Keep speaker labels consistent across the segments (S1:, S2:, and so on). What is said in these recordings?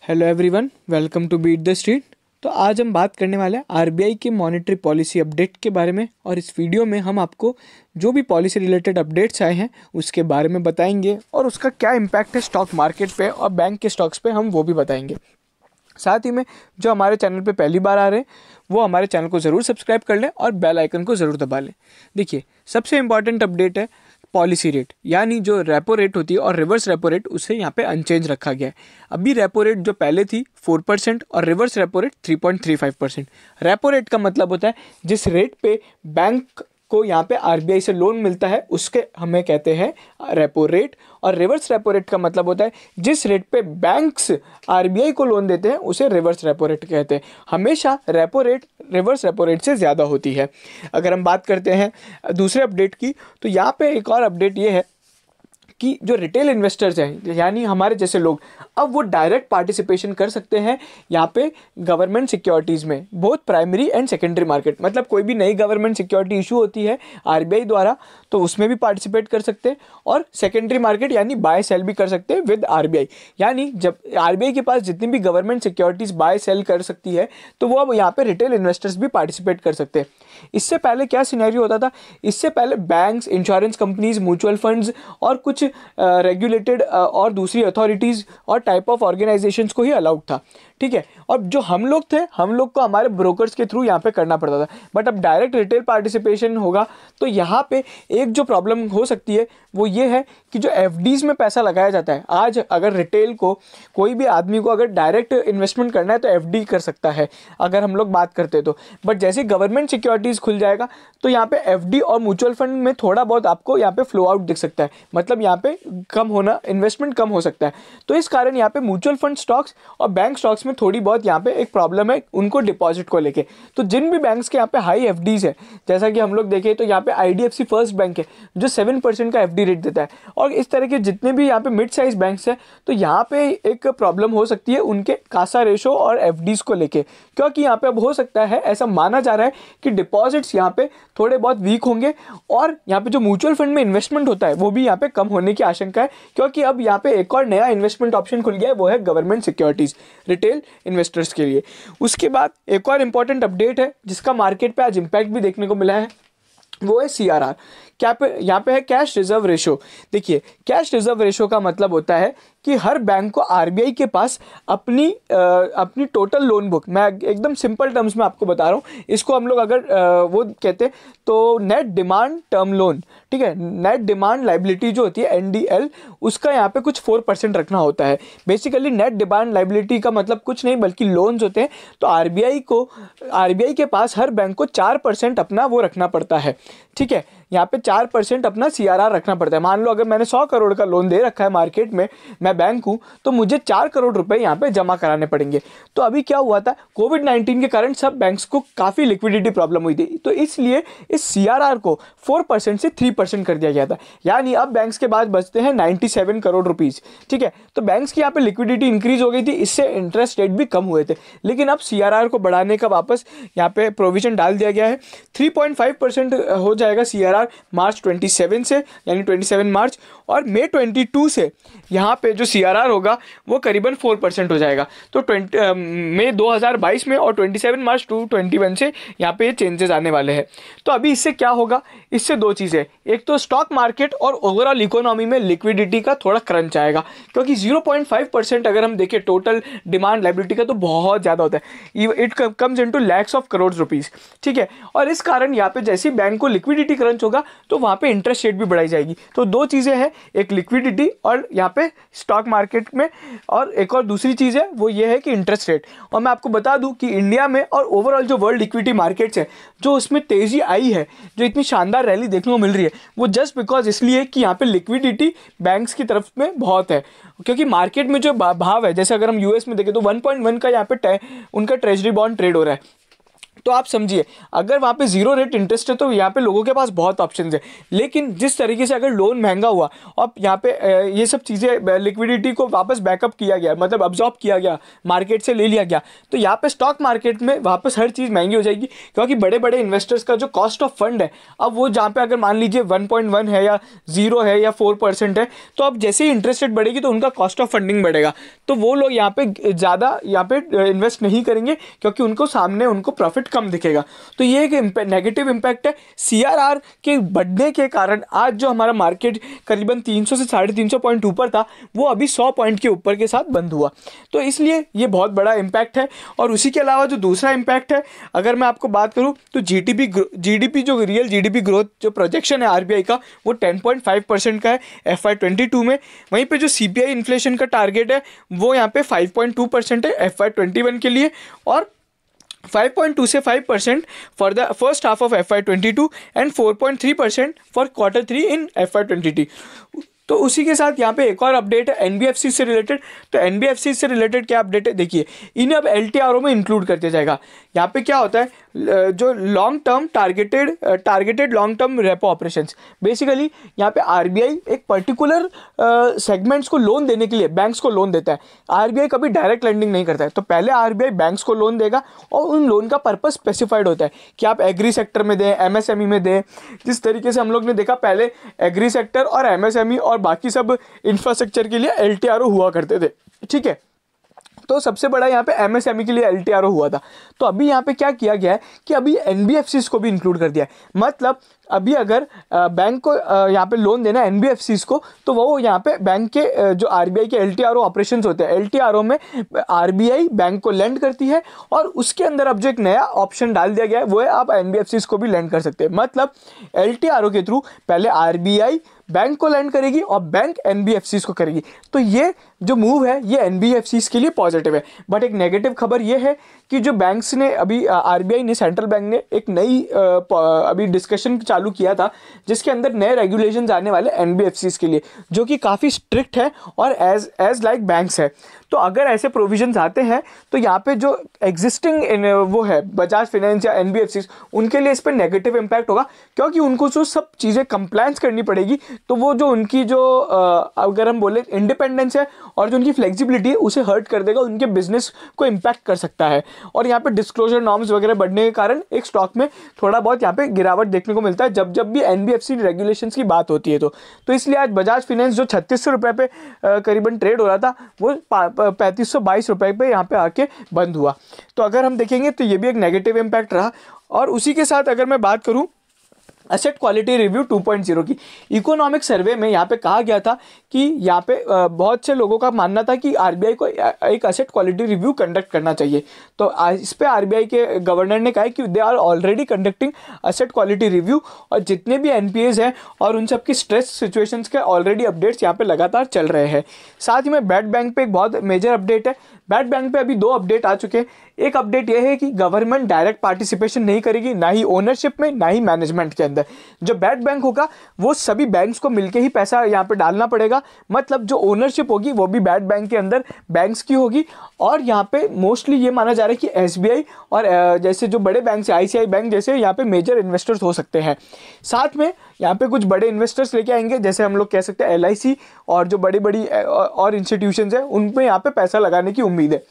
S1: Hello everyone, welcome to Beat the Street. तो आज हम बात करने वाले हैं आरबीआई के मॉनेटरी पॉलिसी अपडेट के बारे में। और इस वीडियो में हम आपको जो भी पॉलिसी रिलेटेड अपडेट्स आए हैं उसके बारे में बताएंगे और उसका क्या इम्पैक्ट है स्टॉक मार्केट पे और बैंक के स्टॉक्स पे, हम वो भी बताएंगे। साथ ही में जो हमारे चैनल पे पहली बार आ रहे हैं वो हमारे चैनल को ज़रूर सब्सक्राइब कर लें और बेल आइकन को ज़रूर दबा लें। देखिए, सबसे इम्पॉर्टेंट अपडेट है पॉलिसी रेट, यानी जो रेपो रेट होती है और रिवर्स रेपो रेट, उसे यहाँ पे अनचेंज रखा गया है। अभी रेपो रेट जो पहले थी 4% और reverse repo rate 3.35%। Repo rate का मतलब होता है जिस रेट पे बैंक को यहाँ पे आरबीआई से लोन मिलता है उसके हमें कहते हैं रेपो रेट। और रिवर्स रेपो रेट का मतलब होता है जिस रेट पे बैंक्स आरबीआई को लोन देते हैं उसे रिवर्स रेपो रेट कहते हैं। हमेशा repo rate reverse repo rate से ज़्यादा होती है। अगर हम बात करते हैं दूसरे अपडेट की, तो यहाँ पे एक और अपडेट ये है कि जो रिटेल इन्वेस्टर्स हैं, यानी हमारे जैसे लोग, अब वो डायरेक्ट पार्टिसिपेशन कर सकते हैं यहाँ पे गवर्नमेंट सिक्योरिटीज़ में, both primary and secondary market. मतलब कोई भी नई गवर्नमेंट सिक्योरिटी इशू होती है आरबीआई द्वारा तो उसमें भी पार्टिसिपेट कर सकते हैं, और सेकेंडरी मार्केट यानी बाय सेल भी कर सकते हैं विद आरबीआई। यानी जब आरबीआई के पास जितनी भी गवर्नमेंट सिक्योरिटीज़ बाय सेल कर सकती है तो वो अब यहाँ पे रिटेल इन्वेस्टर्स भी पार्टिसिपेट कर सकते हैं। इससे पहले क्या सिनेरियो होता था? इससे पहले banks, insurance companies, mutual funds और कुछ रेगुलेटेड और दूसरी अथॉरिटीज़ और टाइप ऑफ ऑर्गेनाइजेशंस को ही अलाउड था, ठीक है। और जो हम लोग थे, हम लोग को हमारे ब्रोकर्स के थ्रू यहाँ पे करना पड़ता था। बट अब डायरेक्ट रिटेल पार्टिसिपेशन होगा तो यहाँ पे एक जो प्रॉब्लम हो सकती है वो ये है कि जो एफडीज़ में पैसा लगाया जाता है, आज अगर रिटेल को, कोई भी आदमी को अगर डायरेक्ट इन्वेस्टमेंट करना है तो एफडी कर सकता है अगर हम लोग बात करते हैं तो। बट जैसे गवर्नमेंट सिक्योरिटीज़ खुल जाएगा तो यहाँ पे एफडी और म्यूचुअल फंड में थोड़ा बहुत आपको यहाँ पे फ्लो आउट दिख सकता है, मतलब यहाँ पे कम होना, इन्वेस्टमेंट कम हो सकता है। तो इस कारण यहाँ पे म्यूचुअल फंड स्टॉक्स और बैंक स्टॉक्स में थोड़ी बहुत यहाँ पे एक प्रॉब्लम है उनको डिपॉजिट को लेके। तो जिन भी बैंक्स के यहाँ पे हाई एफडीज है, जैसा कि हम लोग देखें तो यहाँ पे आईडीएफसी फर्स्ट बैंक है जो 7% का एफडी रेट देता है, और इस तरह के जितने भी यहाँ पे मिड साइज बैंक्स हैं तो यहाँ पे एक प्रॉब्लम हो सकती है उनके कासा रेशो और एफडीज को लेके, क्योंकि यहाँ पे अब हो सकता है, ऐसा माना जा रहा है कि डिपॉजिट्स यहाँ पे थोड़े बहुत वीक होंगे और यहाँ पे जो म्यूचुअल फंड में इन्वेस्टमेंट होता है वो भी यहाँ पे कम होने की आशंका है, क्योंकि अब यहाँ पे एक और नया इन्वेस्टमेंट ऑप्शन खुल गया है, वो है गवर्नमेंट सिक्योरिटीज रिटेल इन्वेस्टर्स के लिए। उसके बाद एक और इंपॉर्टेंट अपडेट है जिसका मार्केट पे आज इंपैक्ट भी देखने को मिला है, वो है सीआरआर। क्या पे यहाँ पे है कैश रिजर्व रेशो। देखिए, कैश रिजर्व रेशो का मतलब होता है कि हर बैंक को आरबीआई के पास अपनी टोटल लोन बुक, मैं एकदम सिंपल टर्म्स में आपको बता रहा हूँ, इसको हम लोग अगर वो कहते हैं तो नेट डिमांड टर्म लोन, ठीक है, नेट डिमांड लाइबिलिटी जो होती है एनडीएल, उसका यहाँ पे कुछ 4% रखना होता है। बेसिकली नेट डिमांड लाइबिलिटी का मतलब कुछ नहीं बल्कि लोन्स होते हैं। तो आरबीआई के पास हर बैंक को 4% अपना वो रखना पड़ता है, ठीक है। यहाँ पे 4% अपना सीआरआर रखना पड़ता है। मान लो अगर मैंने 100 करोड़ का लोन दे रखा है मार्केट में, मैं बैंक हूँ, तो मुझे 4 करोड़ रुपए यहाँ पे जमा कराने पड़ेंगे। तो अभी क्या हुआ था, कोविड-19 के कारण सब बैंक्स को काफ़ी लिक्विडिटी प्रॉब्लम हुई थी, तो इसलिए इस सीआरआर को 4% से 3% कर दिया गया था। यानी अब बैंक्स के पास बचते हैं 97 करोड़ रुपीज़, ठीक है। तो बैंक्स की यहाँ पे लिक्विडिटी इंक्रीज हो गई थी, इससे इंटरेस्ट रेट भी कम हुए थे। लेकिन अब सीआरआर को बढ़ाने का वापस यहाँ पे प्रोविजन डाल दिया गया है, 3.5% हो जाएगा सीआरआर मार्च 27 से, यानी 27 मार्च, और मई 22 से यहाँ पे जो सीआरआर होगा वो करीबन 4% हो जाएगा। तो मई 2022 में और 27 मार्च 2021 से यहाँ पे ये चेंजेस आने वाले हैं। तो अभी इससे क्या होगा, इससे दो चीज़ें, एक तो स्टॉक मार्केट और ओवरऑल इकोनॉमी में लिक्विडिटी का थोड़ा क्रंच आएगा, क्योंकि 0.5% अगर हम देखें टोटल डिमांड लाइबिलिटी का तो बहुत ज़्यादा होता है, it comes into lakhs of crore rupees, ठीक है। और इस कारण यहाँ पे जैसे बैंक को लिक्विडिटी क्रंच होगा तो वहाँ पे इंटरेस्ट रेट भी बढ़ाई जाएगी। तो दो चीज़ें हैं, एक लिक्विडिटी और यहाँ पे स्टॉक मार्केट में, और एक और दूसरी चीज़ है वो ये है कि इंटरेस्ट रेट। और मैं आपको बता दूं कि इंडिया में और ओवरऑल जो वर्ल्ड इक्विटी मार्केट्स है, जो उसमें तेज़ी आई है, जो इतनी शानदार रैली देखने को मिल रही है, वो जस्ट बिकॉज इसलिए कि यहाँ पे लिक्विडिटी बैंक्स की तरफ में बहुत है। क्योंकि मार्केट में जो भाव है, जैसे अगर हम यूएस में देखें तो 1.1 का यहाँ पे उनका ट्रेजरी बॉन्ड ट्रेड हो रहा है, तो आप समझिए, अगर वहाँ पे जीरो रेट इंटरेस्ट है तो यहाँ पे लोगों के पास बहुत ऑप्शन है। लेकिन जिस तरीके से अगर लोन महंगा हुआ और यहाँ पे ये सब चीज़ें लिक्विडिटी को वापस बैकअप किया गया, मतलब अब्जॉर्ब किया गया, मार्केट से ले लिया गया, तो यहाँ पे स्टॉक मार्केट में वापस हर चीज़ महंगी हो जाएगी, क्योंकि बड़े बड़े इन्वेस्टर्स का जो कॉस्ट ऑफ फंड है, अब वो जहाँ पे अगर मान लीजिए 1.1 है या 0 है या 4% है, तो अब जैसे ही इंटरेस्ट रेट बढ़ेगी तो उनका कॉस्ट ऑफ फंडिंग बढ़ेगा, तो वो लोग यहाँ पे ज़्यादा यहाँ पे इन्वेस्ट नहीं करेंगे, क्योंकि उनको सामने उनको प्रॉफिट कम दिखेगा। तो ये एक नेगेटिव इम्पैक्ट है। सीआरआर के बढ़ने के कारण आज जो हमारा मार्केट करीबन 300 से 350 पॉइंट ऊपर था, वो अभी 100 पॉइंट के ऊपर के साथ बंद हुआ। तो इसलिए ये बहुत बड़ा इम्पैक्ट है। और उसी के अलावा जो दूसरा इम्पैक्ट है, अगर मैं आपको बात करूँ तो जीडीपी जो रियल जीडीपी ग्रोथ जो प्रोजेक्शन है आरबीआई का, वो 10.5% का है FY22 में। वहीं पे जो सीपीआई इन्फ्लेशन का टारगेट है वो यहाँ पे 5.2% है FY21 के लिए, और 5.2 से 5% for the first half of FY22 and 4.3% for Q3 in FY22। तो उसी के साथ यहाँ पे एक और अपडेट है एनबीएफसी से रिलेटेड। तो एनबीएफसी से रिलेटेड क्या अपडेट है, देखिए, इन्हें अब एलटीआरओ में इंक्लूड कर दिया जाएगा। यहाँ पे क्या होता है, जो long term targeted long term repo operations, basically यहाँ पे आरबीआई एक पर्टिकुलर सेगमेंट्स को लोन देने के लिए बैंक्स को लोन देता है। आरबीआई कभी डायरेक्ट लेंडिंग नहीं करता है, तो पहले आरबीआई बैंक्स को लोन देगा और उन लोन का पर्पस स्पेसिफाइड होता है कि आप एग्री सेक्टर में दें, एमएसएमई में दें। जिस तरीके से हम लोग ने देखा पहले एग्री सेक्टर और एमएसएमई और बाकी सब इंफ्रास्ट्रक्चर के लिए एलटीआरओ हुआ करते थे, ठीक है। तो सबसे बड़ा यहाँ पे एमएसएमई के लिए एलटीआरओ हुआ था। तो अभी यहाँ पे क्या किया गया है कि अभी एनबीएफसीज को भी इंक्लूड कर दिया है। मतलब अभी अगर बैंक को यहाँ पे लोन देना है एनबीएफसीज को, तो वो यहाँ पे बैंक के जो आरबीआई के एलटीआरओ ऑपरेशंस होते हैं, एलटीआरओ में आरबीआई बैंक को लेंड करती है, और उसके अंदर अब जो एक नया ऑप्शन डाल दिया गया है वो है आप एनबीएफसीज को भी लेंड कर सकते हैं। मतलब एलटीआरओ के थ्रू पहले आरबीआई बैंक को लेंड करेगी और बैंक एनबीएफसीज को करेगी। तो ये जो मूव है ये एनबीएफसीज के लिए पॉजिटिव है। बट एक नेगेटिव खबर ये है कि जो बैंक्स ने अभी आरबीआई ने, सेंट्रल बैंक ने एक नई अभी डिस्कशन चालू किया था, जिसके अंदर नए रेगुलेशंस आने वाले एनबीएफसीज के लिए, जो कि काफ़ी स्ट्रिक्ट है और एज लाइक बैंक्स है। तो अगर ऐसे प्रोविजंस आते हैं तो यहाँ पे जो एग्जिस्टिंग वो है बजाज फाइनेंस या एनबीएफसीज, उनके लिए इस पर नेगेटिव इम्पैक्ट होगा, क्योंकि उनको जो सब चीज़ें कंप्लायंस करनी पड़ेगी। तो वो जो उनकी जो अगर हम बोले इंडिपेंडेंस है और जो उनकी फ्लेक्सिबिलिटी है, उसे हर्ट कर देगा, उनके बिजनेस को इम्पैक्ट कर सकता है। और यहाँ पे डिस्क्लोजर नॉर्म्स वगैरह बढ़ने के कारण एक स्टॉक में थोड़ा बहुत यहाँ पे गिरावट देखने को मिलता है जब जब भी एनबीएफसी रेगुलेशंस की बात होती है। तो इसलिए आज बजाज फाइनेंस जो 3600 रुपये पे करीबन ट्रेड हो रहा था, वो 3522 रुपये पे यहाँ पे आके बंद हुआ। तो अगर हम देखेंगे तो ये भी एक नेगेटिव इम्पैक्ट रहा। और उसी के साथ अगर मैं बात करूँ एसेट क्वालिटी रिव्यू 2.0 की, इकोनॉमिक सर्वे में यहाँ पे कहा गया था कि यहाँ पे बहुत से लोगों का मानना था कि आरबीआई को एक एसेट क्वालिटी रिव्यू कंडक्ट करना चाहिए। तो इस पे आरबीआई के गवर्नर ने कहा कि they are already conducting asset quality review, और जितने भी एनपीएज हैं और उन सब की स्ट्रेस सिचुएशंस के ऑलरेडी अपडेट्स यहाँ पे लगातार चल रहे हैं। साथ ही में बैड बैंक पे एक बहुत मेजर अपडेट है। बैड बैंक पे अभी 2 अपडेट आ चुके हैं। एक अपडेट यह है कि गवर्नमेंट डायरेक्ट पार्टिसिपेशन नहीं करेगी, ना ही ओनरशिप में, ना ही मैनेजमेंट के अंदर। जो बैड बैंक होगा वो सभी बैंक्स को मिलके ही पैसा यहाँ पे डालना पड़ेगा। मतलब जो ओनरशिप होगी वो भी बैड बैंक के अंदर बैंक्स की होगी। और यहाँ पे मोस्टली ये माना जा रहा है कि एसबीआई और जैसे जो बड़े बैंक है आईसीआई बैंक जैसे यहाँ पे मेजर इन्वेस्टर्स हो सकते हैं। साथ में यहाँ पे कुछ बड़े इन्वेस्टर्स लेके आएंगे, जैसे हम लोग कह सकते हैं एलआईसी और जो बड़ी बड़ी और इंस्टीट्यूशंस हैं, उन पे यहाँ पे पैसा लगाने की उम्मीद है।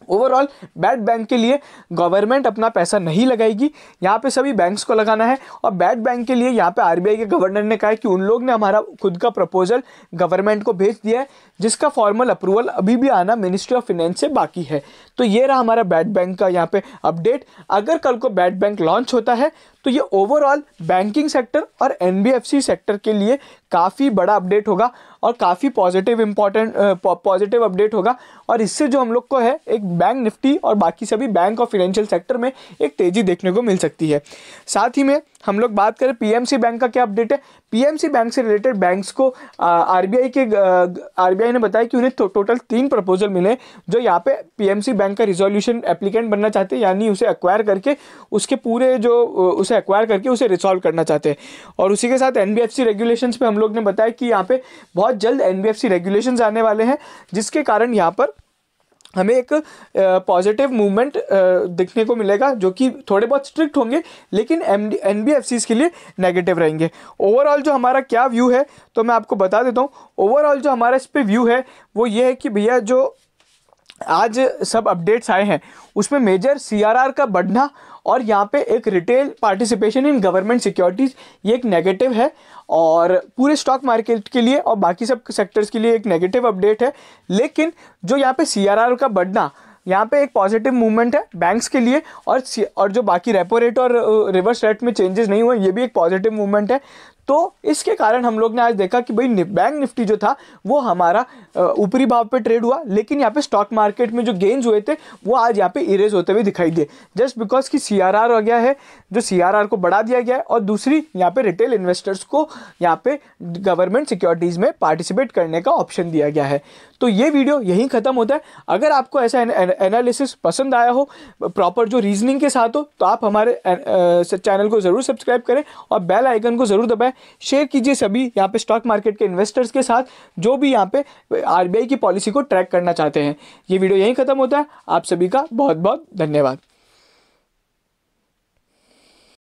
S1: ओवरऑल बैड बैंक के लिए गवर्नमेंट अपना पैसा नहीं लगाएगी, यहाँ पे सभी बैंक्स को लगाना है। और बैड बैंक के लिए यहाँ पे आरबीआई के गवर्नर ने कहा है कि उन लोग ने हमारा खुद का प्रपोजल गवर्नमेंट को भेज दिया है, जिसका फॉर्मल अप्रूवल अभी भी आना मिनिस्ट्री ऑफ फाइनेंस से बाकी है। तो ये रहा हमारा बैड बैंक का यहाँ पे अपडेट। अगर कल को बैड बैंक लॉन्च होता है तो ये ओवरऑल बैंकिंग सेक्टर और एनबीएफसी सेक्टर के लिए काफ़ी बड़ा अपडेट होगा और काफ़ी पॉजिटिव अपडेट होगा। और इससे जो हम लोग को है एक बैंक निफ्टी और बाकी सभी बैंक और फाइनेंशियल सेक्टर में एक तेज़ी देखने को मिल सकती है। साथ ही में हम लोग बात करें पीएमसी बैंक का क्या अपडेट है। पीएमसी बैंक से रिलेटेड बैंक्स को आरबीआई ने बताया कि उन्हें टोटल 3 प्रपोजल मिले, जो यहाँ पे पीएमसी बैंक का रिजोल्यूशन एप्लीकेंट बनना चाहते हैं, यानी उसे एक्वायर करके उसके पूरे जो उसे एक्वायर करके उसे रिसॉल्व करना चाहते हैं। और उसी के साथ एनबीएफसी रेगुलेशंस पे हम लोग ने बताया कि यहाँ पे बहुत जल्द एनबीएफसी रेगुलेशंस आने वाले हैं, जिसके कारण यहाँ पर हमें एक पॉजिटिव मूवमेंट दिखने को मिलेगा, जो कि थोड़े बहुत स्ट्रिक्ट होंगे लेकिन एनबीएफसीज के लिए नेगेटिव रहेंगे। ओवरऑल जो हमारा क्या व्यू है तो मैं आपको बता देता हूँ। ओवरऑल जो हमारा इस पे व्यू है वो ये है कि भैया जो आज सब अपडेट्स आए हैं उसमें मेजर सीआरआर का बढ़ना और यहाँ पे एक retail participation in government securities, ये एक नेगेटिव है और पूरे स्टॉक मार्केट के लिए और बाकी सब सेक्टर्स के लिए एक नेगेटिव अपडेट है। लेकिन जो यहाँ पे सीआरआर का बढ़ना, यहाँ पे एक पॉजिटिव मूवमेंट है बैंक्स के लिए, और जो बाकी रेपो रेट और रिवर्स रेट में चेंजेस नहीं हुए, ये भी एक पॉजिटिव मूवमेंट है। तो इसके कारण हम लोग ने आज देखा कि भाई बैंक निफ्टी जो था वो हमारा ऊपरी भाव पे ट्रेड हुआ, लेकिन यहाँ पे स्टॉक मार्केट में जो गेन्स हुए थे वो आज यहाँ पे इरेज होते हुए दिखाई दिए, जस्ट बिकॉज कि सीआरआर हो गया है, जो सीआरआर को बढ़ा दिया गया है, और दूसरी यहाँ पे रिटेल इन्वेस्टर्स को यहाँ पे गवर्नमेंट सिक्योरिटीज़ में पार्टिसिपेट करने का ऑप्शन दिया गया है। तो ये वीडियो यहीं ख़त्म होता है। अगर आपको ऐसा एनालिसिस पसंद आया हो, प्रॉपर जो रीजनिंग के साथ हो, तो आप हमारे चैनल को ज़रूर सब्सक्राइब करें और बेल आइकन को ज़रूर दबाएं। शेयर कीजिए सभी यहाँ पे स्टॉक मार्केट के इन्वेस्टर्स के साथ जो भी यहाँ पे आरबीआई की पॉलिसी को ट्रैक करना चाहते हैं। ये वीडियो यहीं ख़त्म होता है। आप सभी का बहुत बहुत धन्यवाद।